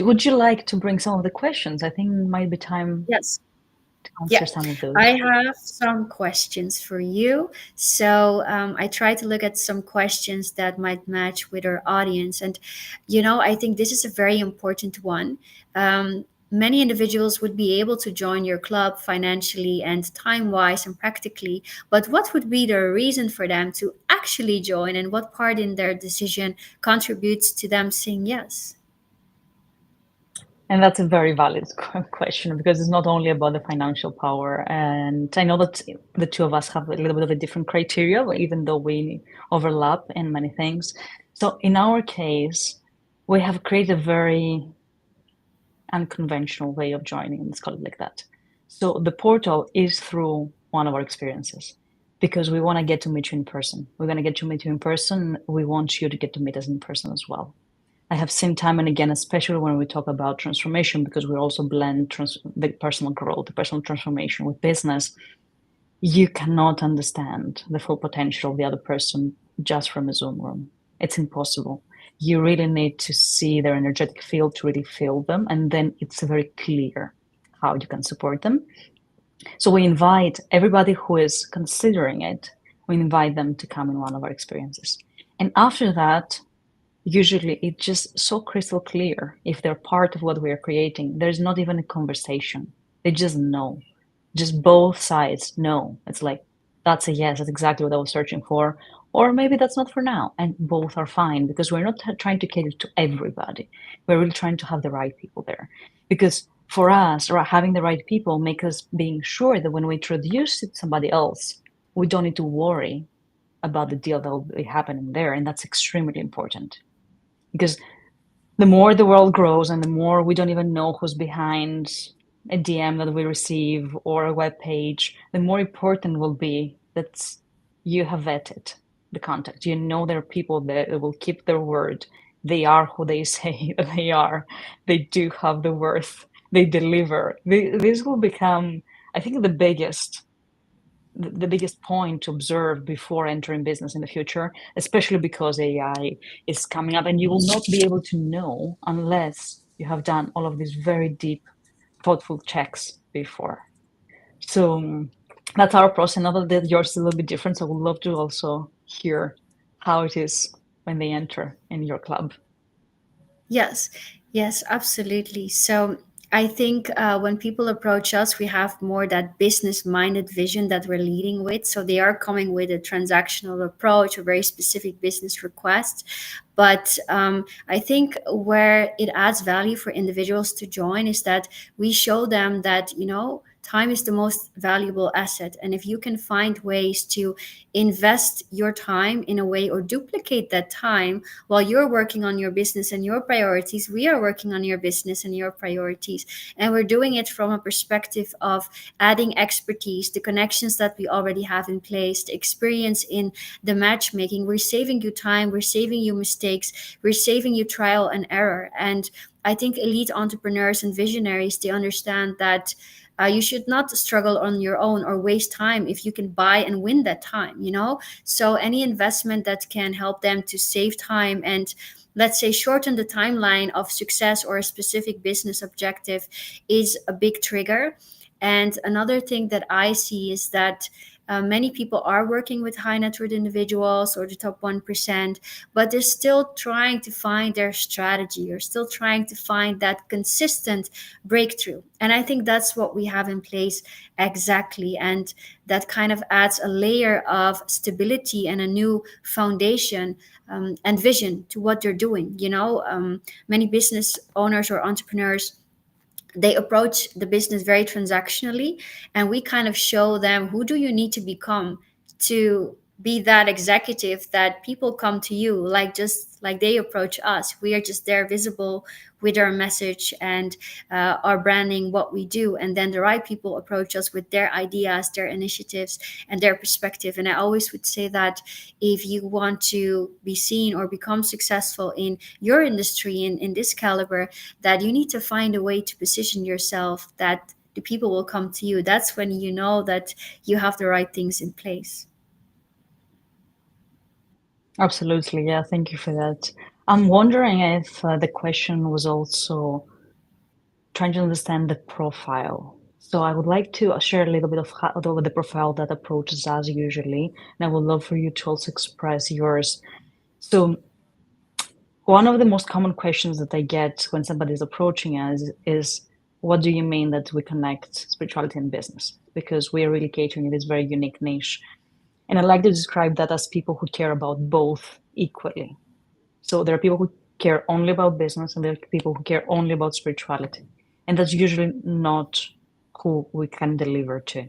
Speaker 2: Would you like to bring some of the questions? I think it might be time
Speaker 1: Yes.
Speaker 2: to answer
Speaker 1: Yeah,
Speaker 2: some of
Speaker 1: I
Speaker 2: those.
Speaker 1: have some questions for you. So I try to look at some questions that might match with our audience. And, I think this is a very important one. Many individuals would be able to join your club financially and time wise and practically. But what would be the reason for them to actually join, and what part in their decision contributes to them saying yes?
Speaker 2: And that's a very valid question because it's not only about the financial power. And I know that the two of us have a little bit of a different criteria, even though we overlap in many things. So in our case, we have created a very unconventional way of joining, let's call it like that. So the portal is through one of our experiences because we want to get to meet you in person. We're going to get to meet you in person. We want you to get to meet us in person as well. I have seen time and again, especially when we talk about transformation, because we also blend the personal growth, the personal transformation with business. You cannot understand the full potential of the other person just from a Zoom room. It's impossible. You really need to see their energetic field to really feel them. And then it's very clear how you can support them. So we invite everybody who is considering it, we invite them to come in one of our experiences. And after that, usually it's just so crystal clear if they're part of what we are creating. There's not even a conversation. They just know. Just both sides know. It's like, that's a yes, that's exactly what I was searching for. Or maybe that's not for now. And both are fine because we're not trying to cater to everybody. We're really trying to have the right people there. Because for us, having the right people make us being sure that when we introduce it to somebody else, we don't need to worry about the deal that will be happening there. And that's extremely important because the more the world grows and the more we don't even know who's behind a DM that we receive or a web page, the more important will be that you have vetted the contact. You know there are people that will keep their word. They are who they say they are. They do have the worth. They deliver. This will become, I think, the biggest point to observe before entering business in the future, especially because AI is coming up and you will not be able to know unless you have done all of these very deep, thoughtful checks before. So that's our process. I know that yours is a little bit different. So I would love to also hear how it is when they enter in your club.
Speaker 1: Yes, yes, absolutely. So I think when people approach us, we have more that business minded vision that we're leading with. So they are coming with a transactional approach, a very specific business request. But I think where it adds value for individuals to join is that we show them that, time is the most valuable asset. And if you can find ways to invest your time in a way or duplicate that time while you're working on your business and your priorities, we are working on your business and your priorities. And we're doing it from a perspective of adding expertise, the connections that we already have in place, the experience in the matchmaking. We're saving you time, we're saving you mistakes, we're saving you trial and error. And I think elite entrepreneurs and visionaries, they understand that you should not struggle on your own or waste time if you can buy and win that time. So any investment that can help them to save time and let's say, shorten the timeline of success or a specific business objective is a big trigger. And another thing that I see is that many people are working with high net worth individuals or the top 1%, but they're still trying to find their strategy or still trying to find that consistent breakthrough. And I think that's what we have in place exactly. And that kind of adds a layer of stability and a new foundation and vision to what they're doing. Many business owners or entrepreneurs, they approach the business very transactionally, and we kind of show them who do you need to become to be that executive that people come to you, like just like they approach us. We are just there visible with our message and our branding, what we do, and then the right people approach us with their ideas, their initiatives, and their perspective. And I always would say that if you want to be seen or become successful in your industry in this caliber, that you need to find a way to position yourself that the people will come to you. That's when you know that you have the right things in place.
Speaker 2: Absolutely. Yeah, thank you for that. I'm wondering if the question was also trying to understand the profile. So I would like to share a little bit of how the profile that approaches us usually, and I would love for you to also express yours. So one of the most common questions that I get when somebody's approaching us is, what do you mean that we connect spirituality and business? Because we are really catering this very unique niche. And I like to describe that as people who care about both equally. So there are people who care only about business, and there are people who care only about spirituality. And that's usually not who we can deliver to.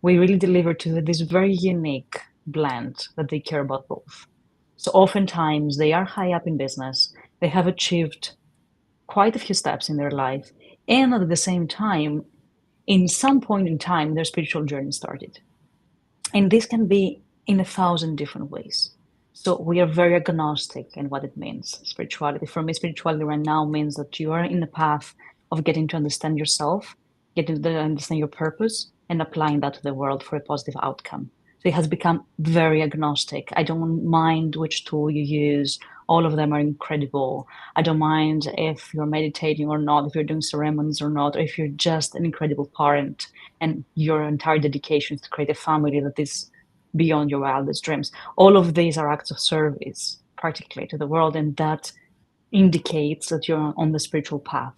Speaker 2: We really deliver to this very unique blend that they care about both. So oftentimes they are high up in business, they have achieved quite a few steps in their life, and at the same time, in some point in time, their spiritual journey started. And this can be in 1,000 different ways. So we are very agnostic in what it means, spirituality. For me, spirituality right now means that you are in the path of getting to understand yourself, getting to understand your purpose, and applying that to the world for a positive outcome. So it has become very agnostic. I don't mind which tool you use. All of them are incredible. I don't mind if you're meditating or not, if you're doing ceremonies or not, or if you're just an incredible parent and your entire dedication is to create a family that is beyond your wildest dreams. All of these are acts of service, practically, to the world, and that indicates that you're on the spiritual path.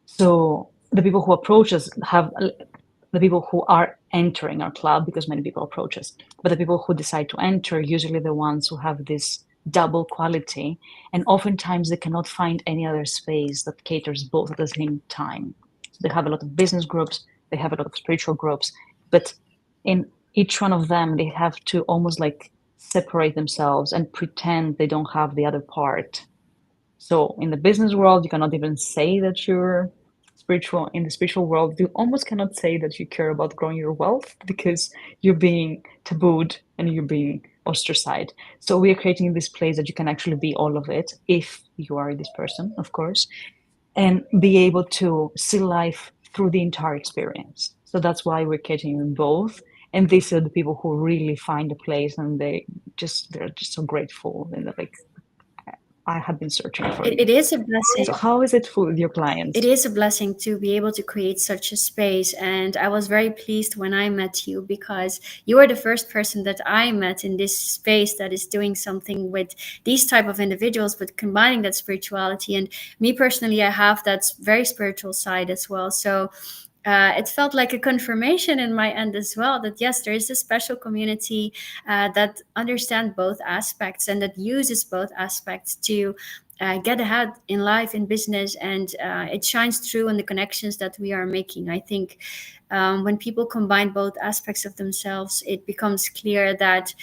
Speaker 2: So the people who approach us have the people who are entering our club, because many people approach us, but the people who decide to enter, usually the ones who have this double quality, and oftentimes they cannot find any other space that caters both at the same time. So they have a lot of business groups, they have a lot of spiritual groups, but in each one of them, they have to almost like separate themselves and pretend they don't have the other part. So in the business world, you cannot even say that you're spiritual. In the spiritual world, you almost cannot say that you care about growing your wealth because you're being tabooed and you're being ostracized. So we are creating this place that you can actually be all of it if you are this person, of course, and be able to see life through the entire experience. So that's why we're catering in both. And these are the people who really find a place, and they're just so grateful, and they're like, I have been searching for
Speaker 1: It
Speaker 2: you.
Speaker 1: is a blessing.
Speaker 2: So how is it for your clients?
Speaker 1: It is a blessing to be able to create such a space. And I was very pleased when I met you, because you are the first person that I met in this space that is doing something with these type of individuals, but combining that spirituality. And me personally, I have that very spiritual side as well. So it felt like a confirmation in my end as well, that yes, there is a special community that understand both aspects and that uses both aspects to get ahead in life, in business, and it shines through in the connections that we are making. I think when people combine both aspects of themselves, it becomes clear that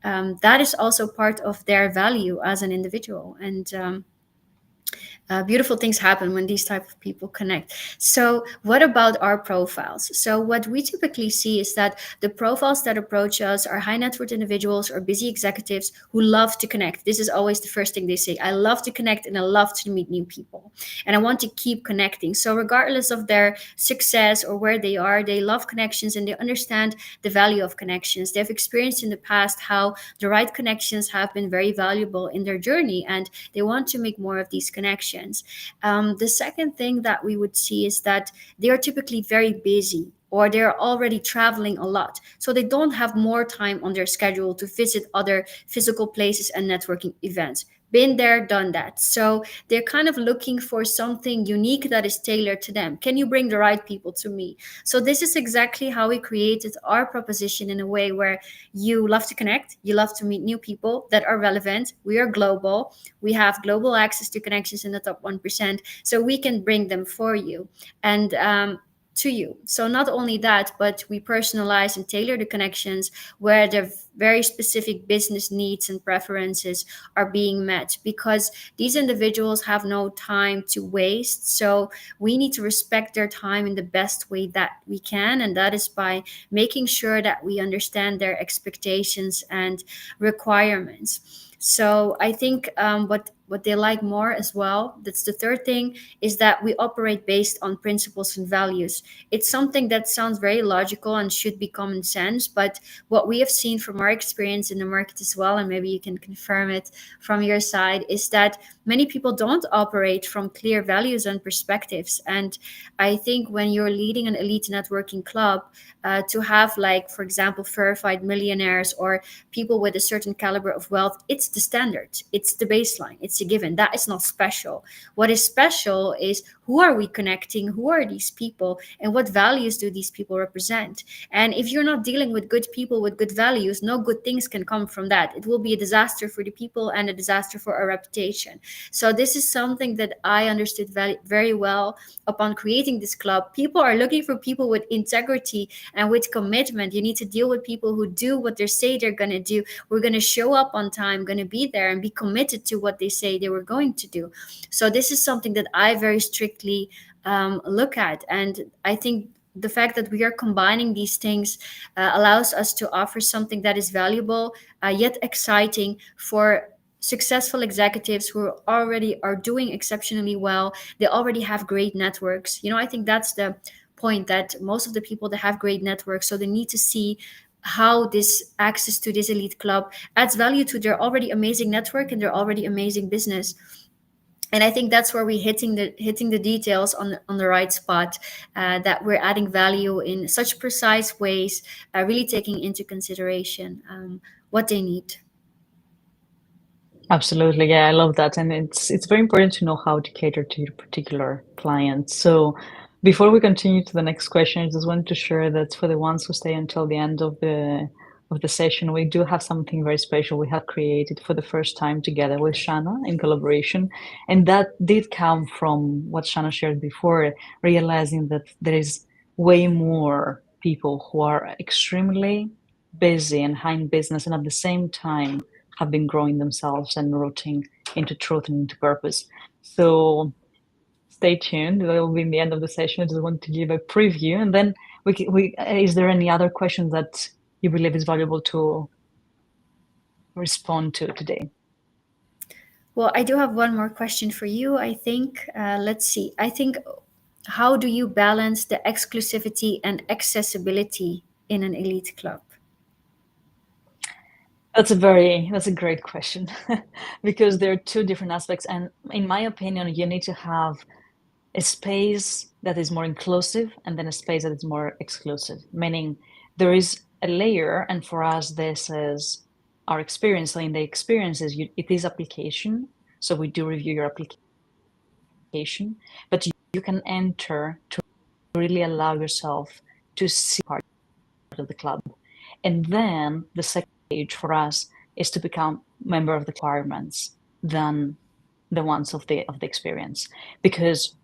Speaker 1: that is also part of their value as an individual. And beautiful things happen when these type of people connect. So what about our profiles? So what we typically see is that the profiles that approach us are high net worth individuals or busy executives who love to connect. This is always the first thing they say: I love to connect and I love to meet new people and I want to keep connecting. So regardless of their success or where they are, they love connections and they understand the value of connections. They've experienced in the past how the right connections have been very valuable in their journey, and they want to make more of these connections. The second thing that we would see is that they are typically very busy or they're already traveling a lot. So they don't have more time on their schedule to visit other physical places and networking events. Been there, done that. So they're kind of looking for something unique that is tailored to them. Can you bring the right people to me? So this is exactly how we created our proposition in a way where you love to connect, you love to meet new people that are relevant. We are global. We have global access to connections in the top 1%. So we can bring them for you. And to you. So not only that, but we personalize and tailor the connections where the very specific business needs and preferences are being met, because these individuals have no time to waste. So we need to respect their time in the best way that we can, and that is by making sure that we understand their expectations and requirements. So I think what they like more as well, that's the third thing, is that we operate based on principles and values. It's something that sounds very logical and should be common sense, but what we have seen from our experience in the market as well, and maybe you can confirm it from your side, is that many people don't operate from clear values and perspectives. And I think when you're leading an elite networking club, to have, like, for example, verified millionaires or people with a certain caliber of wealth, it's the standard, it's the baseline, it's a given. That is not special. What is special is who are we connecting, who are these people, and what values do these people represent. And if you're not dealing with good people with good values, no good things can come from that. It will be a disaster for the people and a disaster for our reputation. So this is something that I understood very, very well upon creating this club. People are looking for people with integrity and with commitment. You need to deal with people who do what they say they're going to do. We're going to show up on time, going to be there and be committed to what they say they were going to do. So this is something that I very strictly look at. And I think the fact that we are combining these things allows us to offer something that is valuable, yet exciting for successful executives who already are doing exceptionally well. They already have great networks. I think that's the point, that most of the people that have great networks, so they need to see how this access to this elite club adds value to their already amazing network and their already amazing business. And I think that's where we're hitting the details on the right spot, that we're adding value in such precise ways, really taking into consideration what they need.
Speaker 2: Absolutely. Yeah, I love that. And it's very important to know how to cater to your particular clients. So before we continue to the next question, I just wanted to share that for the ones who stay until the end of the session, we do have something very special we have created for the first time together with Shana in collaboration. And that did come from what Shana shared before, realizing that there is way more people who are extremely busy and high in business and at the same time have been growing themselves and rooting into truth and into purpose. So stay tuned. That will be in the end of the session. I just want to give a preview, and then is there any other questions that you believe is valuable to respond to today?
Speaker 1: Well, I do have one more question for you, I think. Let's see. I think, how do you balance the exclusivity and accessibility in an elite club?
Speaker 2: That's a great question because there are two different aspects. And in my opinion, you need to have a space that is more inclusive and then a space that is more exclusive, meaning there is a layer. And for us, this is our experience. So in the experiences, it is application. So we do review your application, but you can enter to really allow yourself to see part of the club. And then the second stage for us is to become member of the requirements than the ones of the experience, because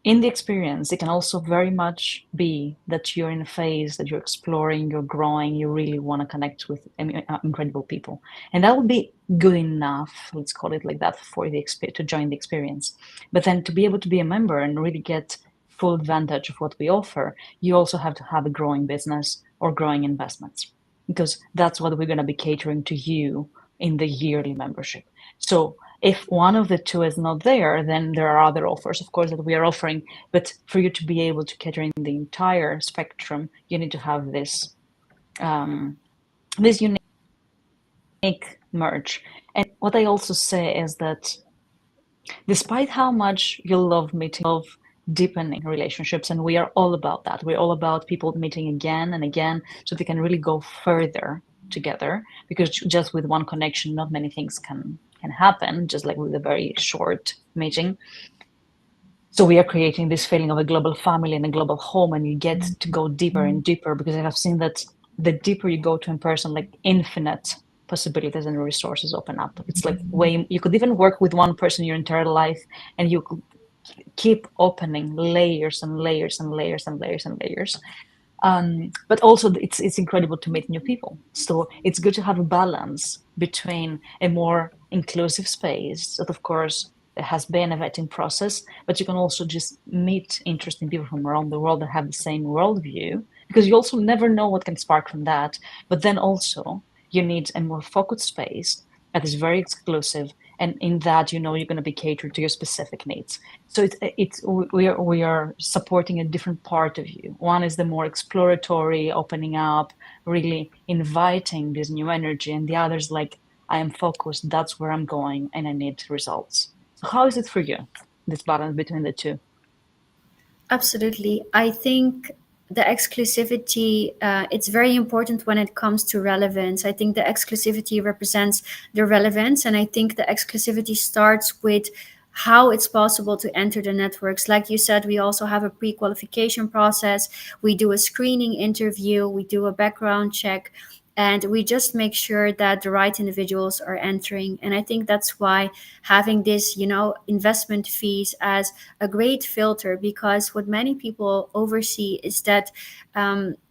Speaker 2: in the experience, it can also very much be that you're in a phase that you're exploring, you're growing, you really want to connect with incredible people, and that will be good enough. Let's call it like that for the to join the experience. But then to be able to be a member and really get full advantage of what we offer, you also have to have a growing business or growing investments, because that's what we're going to be catering to you in the yearly membership. So if one of the two is not there, then there are other offers, of course, that we are offering. But for you to be able to cater in the entire spectrum, you need to have this unique merge. And what I also say is that despite how much you love meeting, love deepening relationships, and we are all about that. We're all about people meeting again and again so they can really go further together, because just with one connection, not many things can happen, just like with a very short meeting. So we are creating this feeling of a global family and a global home, and you get to go deeper and deeper, because I have seen that the deeper you go to in person, like infinite possibilities and resources open up. It's like way you could even work with one person your entire life, and you could keep opening layers and layers and layers and layers and layers. But also, it's incredible to meet new people. So it's good to have a balance between a more inclusive space that, of course, has been a vetting process, but you can also just meet interesting people from around the world that have the same worldview, because you also never know what can spark from that. But then also, you need a more focused space that is very exclusive, and in that, you're going to be catered to your specific needs. So we are supporting a different part of you. One is the more exploratory, opening up, really inviting this new energy, and the other is like, I am focused, that's where I'm going, and I need results. So how is it for you, this balance between the two?
Speaker 1: Absolutely. I think the exclusivity, it's very important when it comes to relevance. I think the exclusivity represents the relevance, and I think the exclusivity starts with how it's possible to enter the networks. Like you said, we also have a pre-qualification process. We do a screening interview, we do a background check, and we just make sure that the right individuals are entering. And I think that's why having this, investment fees as a great filter, because what many people oversee is that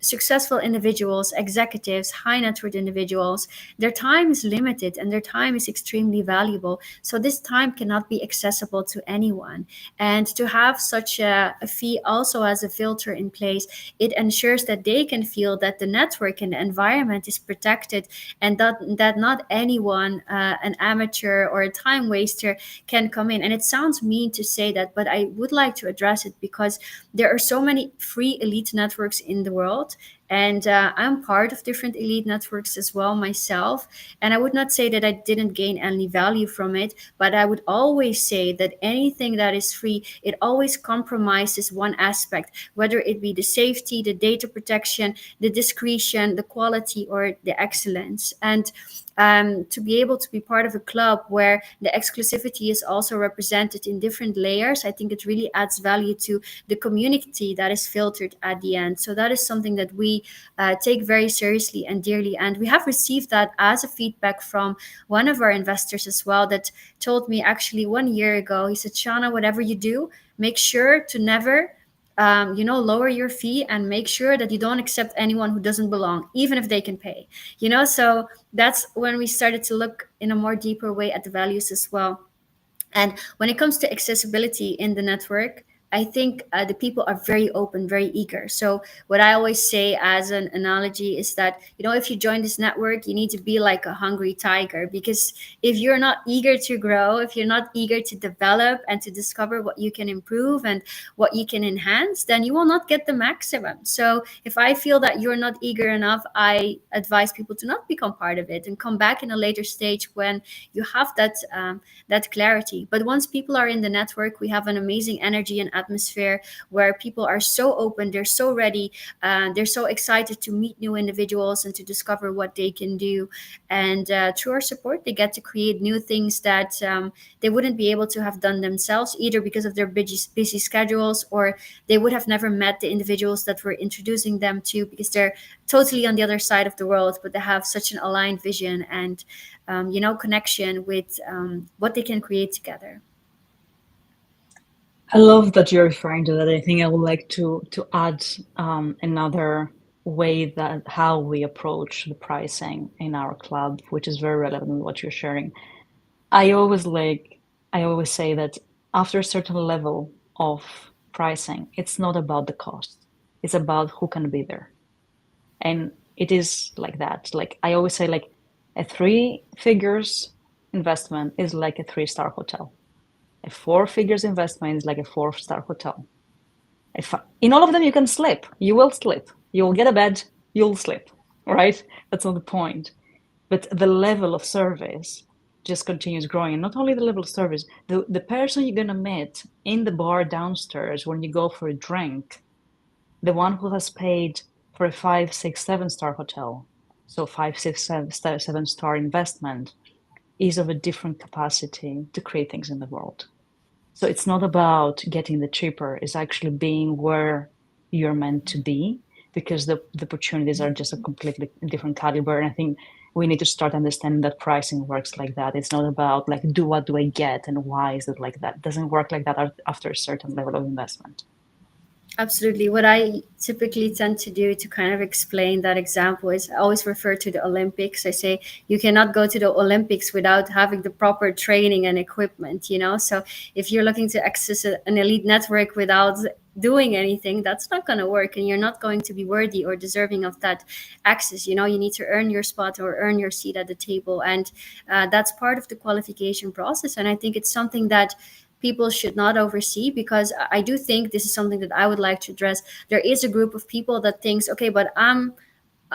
Speaker 1: successful individuals, executives, high net worth individuals, their time is limited and their time is extremely valuable. So this time cannot be accessible to anyone. And to have such a fee also as a filter in place, it ensures that they can feel that the network and the environment is protected, and that not anyone, an amateur or a time waster, can come in. And it sounds mean to say that, but I would like to address it because there are so many free elite networks in the world. And I'm part of different elite networks as well myself. And I would not say that I didn't gain any value from it, but I would always say that anything that is free, it always compromises one aspect, whether it be the safety, the data protection, the discretion, the quality, or the excellence. And to be able to be part of a club where the exclusivity is also represented in different layers, I think it really adds value to the community that is filtered at the end. So that is something that we take very seriously and dearly. And we have received that as a feedback from one of our investors as well, that told me actually 1 year ago, he said, Shana, whatever you do, make sure to never lower your fee, and make sure that you don't accept anyone who doesn't belong, even if they can pay. So that's when we started to look in a more deeper way at the values as well. And when it comes to accessibility in the network, I think the people are very open, very eager. So what I always say as an analogy is that, if you join this network, you need to be like a hungry tiger, because if you're not eager to grow, if you're not eager to develop and to discover what you can improve and what you can enhance, then you will not get the maximum. So if I feel that you're not eager enough, I advise people to not become part of it and come back in a later stage when you have that clarity. But once people are in the network, we have an amazing energy and atmosphere where people are so open, they're so ready, they're so excited to meet new individuals and to discover what they can do. And through our support, they get to create new things that they wouldn't be able to have done themselves, either because of their busy schedules, or they would have never met the individuals that we're introducing them to, because they're totally on the other side of the world, but they have such an aligned vision and connection with what they can create together.
Speaker 2: I love that you're referring to that. I think I would like to add another way that how we approach the pricing in our club, which is very relevant with what you're sharing. I always like I always say that after a certain level of pricing, it's not about the cost. It's about who can be there. And it is like that. Like I always say, like a three figures investment is like a three-star hotel. A four figures investment is like a four-star hotel. If in all of them you can sleep, you will sleep. You'll get a bed, you'll sleep, right? That's not the point. But the level of service just continues growing. And not only the level of service, the person you're gonna meet in the bar downstairs when you go for a drink, the one who has paid for a 5, 6, 7 star hotel, so 5, 6, 7 star investment, is of a different capacity to create things in the world. So it's not about getting the cheaper, it's actually being where you're meant to be because the opportunities are just a completely different caliber. And I think we need to start understanding that pricing works like that. It's not about like, do what do I get and why is it like that? It doesn't work like that after a certain level of investment.
Speaker 1: Absolutely. What I typically tend to do to kind of explain that example is I always refer to the Olympics. I say you cannot go to the Olympics without having the proper training and equipment, you know? So if you're looking to access an elite network without doing anything, that's not going to work, and you're not going to be worthy or deserving of that access. You know, you need to earn your spot or earn your seat at the table. And that's part of the qualification process. And I think it's something that people should not oversee, because I do think this is something that I would like to address. There is a group of people that thinks, okay, but I'm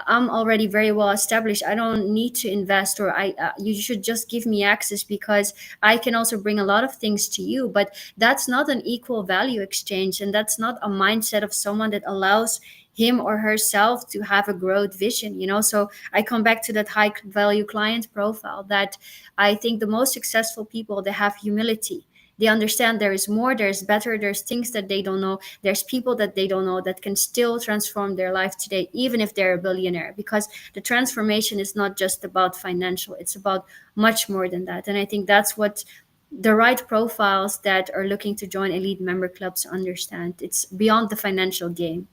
Speaker 1: already very well established. I don't need to invest, or I you should just give me access because I can also bring a lot of things to you. But that's not an equal value exchange, and that's not a mindset of someone that allows him or herself to have a growth vision, you know. So I come back to that high value client profile, that I think the most successful people, they have humility. They understand there is more, there's better, there's things that they don't know, there's people that they don't know that can still transform their life today, even if they're a billionaire. Because the transformation is not just about financial, it's about much more than that. And I think that's what the right profiles that are looking to join elite member clubs understand. It's beyond the financial game.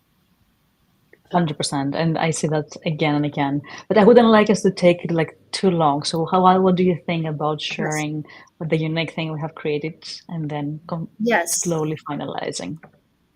Speaker 2: 100%. And I see that again and again. But I wouldn't like us to take it like too long. So what do you think about
Speaker 1: Yes.
Speaker 2: sharing what the unique thing we have created and then
Speaker 1: Yes.
Speaker 2: slowly finalizing?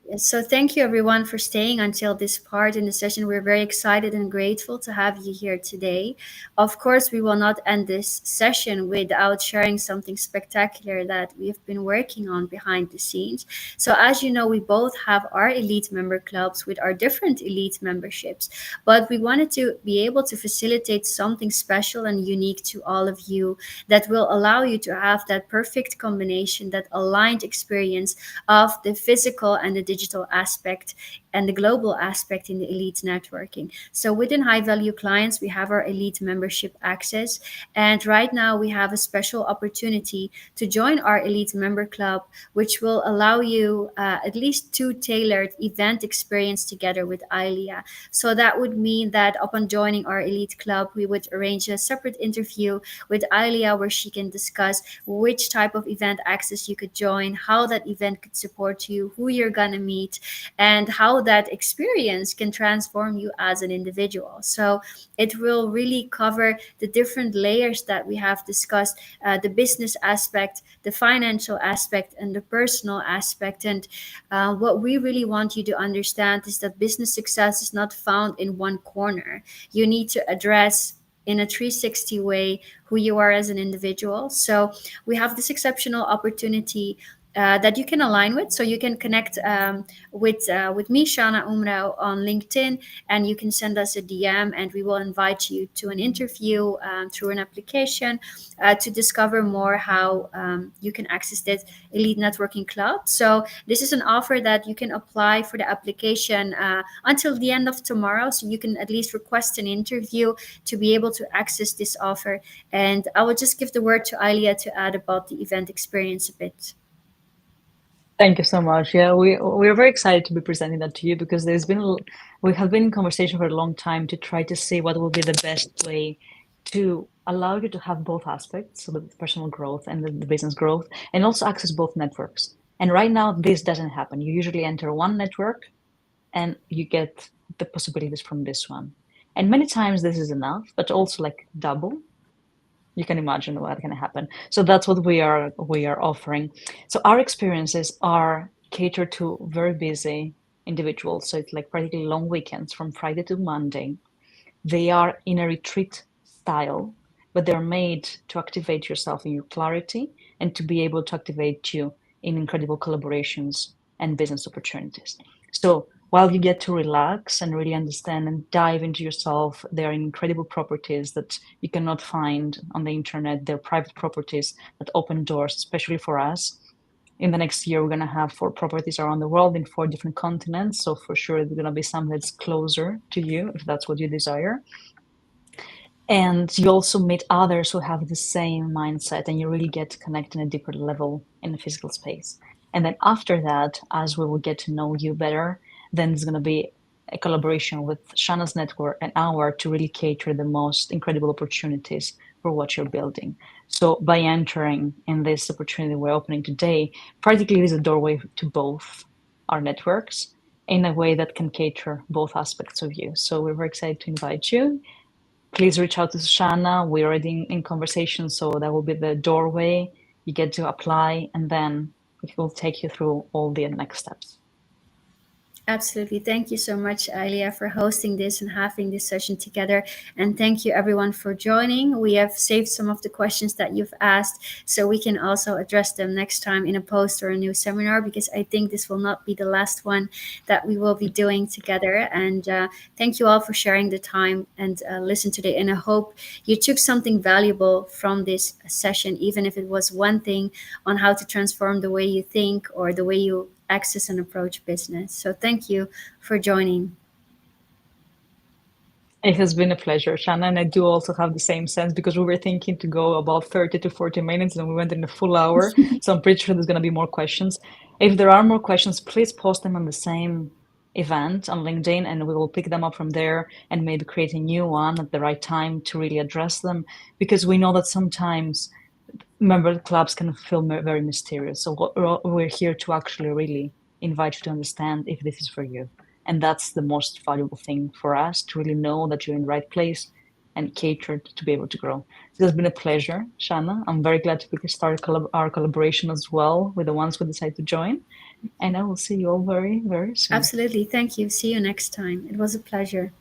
Speaker 1: Yes, so thank you everyone for staying until this part in the session. We're very excited and grateful to have you here today. Of course, we will not end this session without sharing something spectacular that we've been working on behind the scenes. So as you know, we both have our elite member clubs with our different elite memberships, but we wanted to be able to facilitate something special and unique to all of you that will allow you to have that perfect combination, that aligned experience of the physical and the digital aspect and the global aspect in the elite networking. So within high value clients, we have our elite membership access. And right now we have a special opportunity to join our elite member club, which will allow you at least two tailored event experience together with ILEA. So that would mean that upon joining our elite club, we would arrange a separate interview with ILEA where she can discuss which type of event access you could join, how that event could support you, who you're gonna meet, and how that experience can transform you as an individual. So it will really cover the different layers that we have discussed, the business aspect, the financial aspect, and the personal aspect. And what we really want you to understand is that business success is not found in one corner. You need to address in a 360 way who you are as an individual. So we have this exceptional opportunity that you can align with. So you can connect with me, Shana Umrao, on LinkedIn, and you can send us a DM, and we will invite you to an interview through an application to discover more how you can access this Elite Networking Club. So this is an offer that you can apply for the application until the end of tomorrow. So you can at least request an interview to be able to access this offer. And I will just give the word to Alia to add about the event experience a bit.
Speaker 2: Thank you so much. Yeah, we're very excited to be presenting that to you because we have been in conversation for a long time to try to see what will be the best way to allow you to have both aspects, so the personal growth and the business growth, and also access both networks. And right now, this doesn't happen. You usually enter one network and you get the possibilities from this one. And many times this is enough, but also like double. You can imagine what can happen. So that's what we are offering. So our experiences are catered to very busy individuals. So it's like practically long weekends from Friday to Monday. They are in a retreat style, but they're made to activate yourself in your clarity and to be able to activate you in incredible collaborations and business opportunities. So while you get to relax and really understand and dive into yourself, there are incredible properties that you cannot find on the internet. They're private properties that open doors, especially for us. In the next year, we're going to have 4 properties around the world in 4 different continents. So for sure, there's going to be some that's closer to you if that's what you desire. And you also meet others who have the same mindset, and you really get to connect in a deeper level in the physical space. And then after that, as we will get to know you better, then there's going to be a collaboration with Shana's network and our to really cater the most incredible opportunities for what you're building. So by entering in this opportunity we're opening today, practically it is a doorway to both our networks in a way that can cater both aspects of you. So we're very excited to invite you. Please reach out to Shana. We're already in conversation, so that will be the doorway. You get to apply, and then it will take you through all the next steps.
Speaker 1: Absolutely. Thank you so much, Alia, for hosting this and having this session together. And thank you, everyone, for joining. We have saved some of the questions that you've asked so we can also address them next time in a post or a new seminar, because I think this will not be the last one that we will be doing together. And thank you all for sharing the time and listen today. And I hope you took something valuable from this session, even if it was one thing on how to transform the way you think or the way you access and approach business. So thank you for joining.
Speaker 2: It has been a pleasure, Shana, and I do also have the same sense because we were thinking to go about 30 to 40 minutes and we went in a full hour. So I'm pretty sure there's going to be more questions. If there are more questions, please post them on the same event on LinkedIn and we will pick them up from there and maybe create a new one at the right time to really address them, because we know that sometimes member clubs can feel very mysterious. So we're here to actually really invite you to understand if this is for you. And that's the most valuable thing for us, to really know that you're in the right place and catered to be able to grow. So it's been a pleasure, Shana. I'm very glad we could start our collaboration as well with the ones who decide to join. And I will see you all very, very soon.
Speaker 1: Absolutely. Thank you. See you next time. It was a pleasure.